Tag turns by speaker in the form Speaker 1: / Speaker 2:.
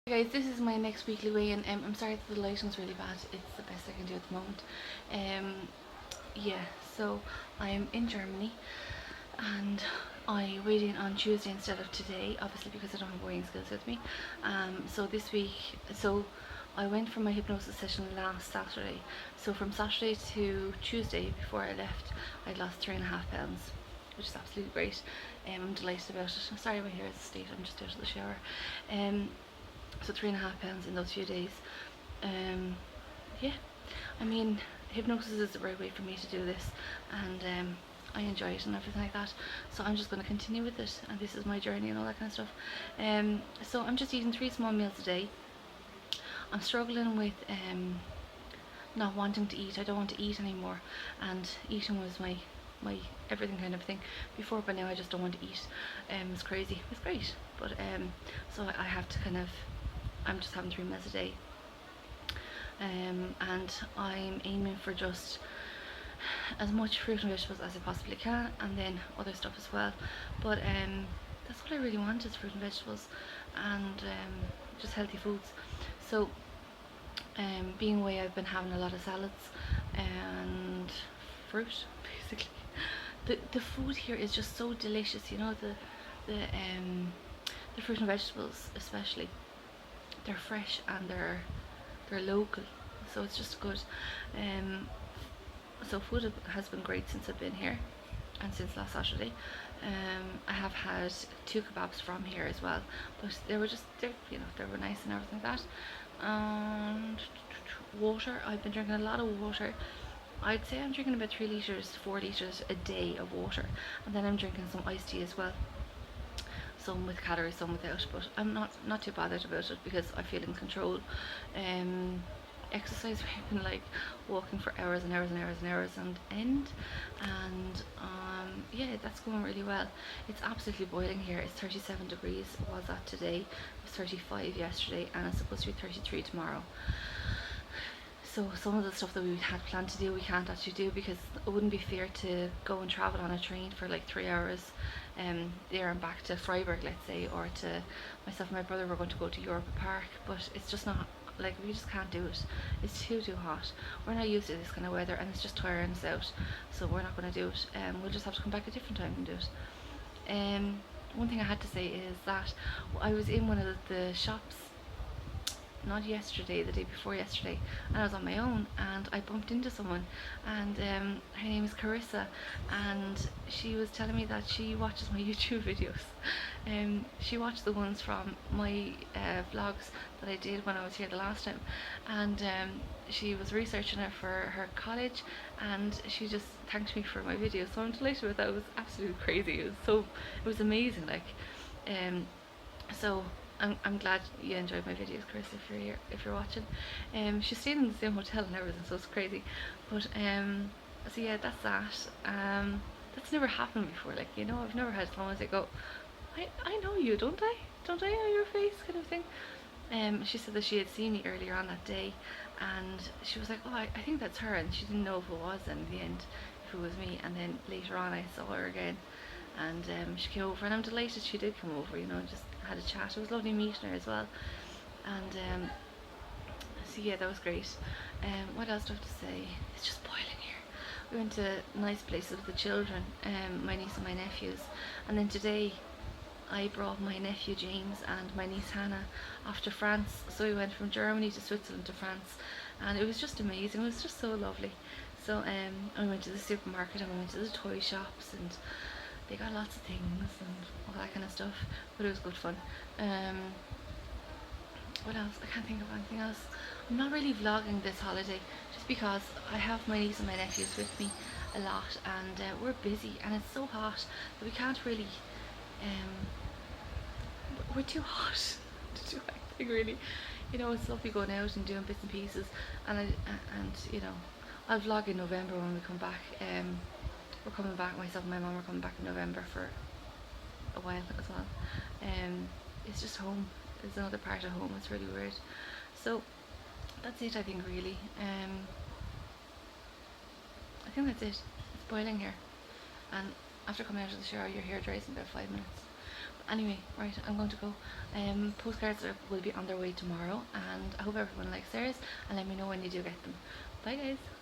Speaker 1: Guys, this is my next weekly weigh-in. I'm sorry that the lighting's really bad. It's the best I can do at the moment. Yeah, so I'm in Germany and I weighed in on Tuesday instead of today, obviously because I don't have weighing scales with me. So this week, I went for my hypnosis session last Saturday. So from Saturday to Tuesday before I left, I lost 3.5 pounds, which is absolutely great. I'm delighted about it. Sorry my hair is state, I'm just out of the shower. So 3.5 pounds in those few days. Yeah, I mean, hypnosis is the right way for me to do this, and I enjoy it and everything like that. So I'm just going to continue with it, and this is my journey and all that kind of stuff. So I'm just eating 3 small meals a day. I'm struggling with not wanting to eat. I don't want to eat anymore, and eating was my everything kind of thing before, but now I just don't want to eat. It's crazy. It's great, but so I have to kind of, I'm just having 3 meals a day, and I'm aiming for just as much fruit and vegetables as I possibly can, and then other stuff as well. But that's what I really want, is fruit and vegetables, and just healthy foods. So being away, I've been having a lot of salads and fruit, basically. The food here is just so delicious. You know, the fruit and vegetables, especially, they're fresh and they're local, so it's just good. Um, so food has been great since I've been here, and since last Saturday. I have had 2 kebabs from here as well, but they were just, they were nice and everything like that. And water, I've been drinking a lot of water. I'd say I'm drinking about 3 litres, 4 litres a day of water, and then I'm drinking some iced tea as well. Some with calories, some without, but I'm not too bothered about it because I feel in control. Um, Exercise, we've been like walking for hours and hours and hours and hours and end, and yeah, that's going really well. It's absolutely boiling here. It's 37 degrees. Was that today? It was 35 yesterday, and it's supposed to be 33 tomorrow. So some of the stuff that we had planned to do, we can't actually do because it wouldn't be fair to go and travel on a train for like 3 hours, there and back to Freiburg, let's say, or to, myself and my brother were going to go to Europa Park, but it's just not, like, we just can't do it. It's too hot. We're not used to this kind of weather, and it's just tiring us out. So we're not going to do it. We'll just have to come back a different time and do it. One thing I had to say is that I was in one of the shops, not yesterday, the day before yesterday, and I was on my own, and I bumped into someone, and her name is Carissa, and she was telling me that she watches my YouTube videos. She watched the ones from my vlogs that I did when I was here the last time, and she was researching it for her college, and she just thanked me for my videos. So I'm delighted with that. It was absolutely crazy. It was amazing. Like, so I'm glad you enjoyed my videos, Chris. If you're here, if you're watching, she's staying in the same hotel and everything, so it's crazy. But so yeah, that's that. That's never happened before. Like, I've never had someone say, "Go, I know you, don't I? Don't I know your face?" kind of thing. She said that she had seen me earlier on that day, and she was like, "Oh, I think that's her," and she didn't know if it was in the end, if it was me. And then later on, I saw her again, and she came over, and I'm delighted she did come over. Just had a chat. It was lovely meeting her as well, and so yeah, that was great. What else do I have to say? It's just boiling here. We went to nice places with the children, my niece and my nephews, and then today I brought my nephew James and my niece Hannah off to France. So we went from Germany to Switzerland to France, and it was just amazing. It was just so lovely. So I went to the supermarket and we went to the toy shops, and they got lots of things and all that kind of stuff. But it was good fun. What else? I can't think of anything else. I'm not really vlogging this holiday just because I have my niece and my nephews with me a lot, and we're busy, and it's so hot that we can't really. We're too hot to do anything really. It's lovely going out and doing bits and pieces, and I'll vlog in November when we come back. We're coming back. Myself and my mum are coming back in November for a while as well. It's just home. It's another part of home. It's really weird. So that's it, I think, really. I think that's it. It's boiling here, and after coming out of the shower, your hair dries in about 5 minutes. Anyway, right, I'm going to go. Postcards will be on their way tomorrow, and I hope everyone likes theirs. And let me know when you do get them. Bye, guys.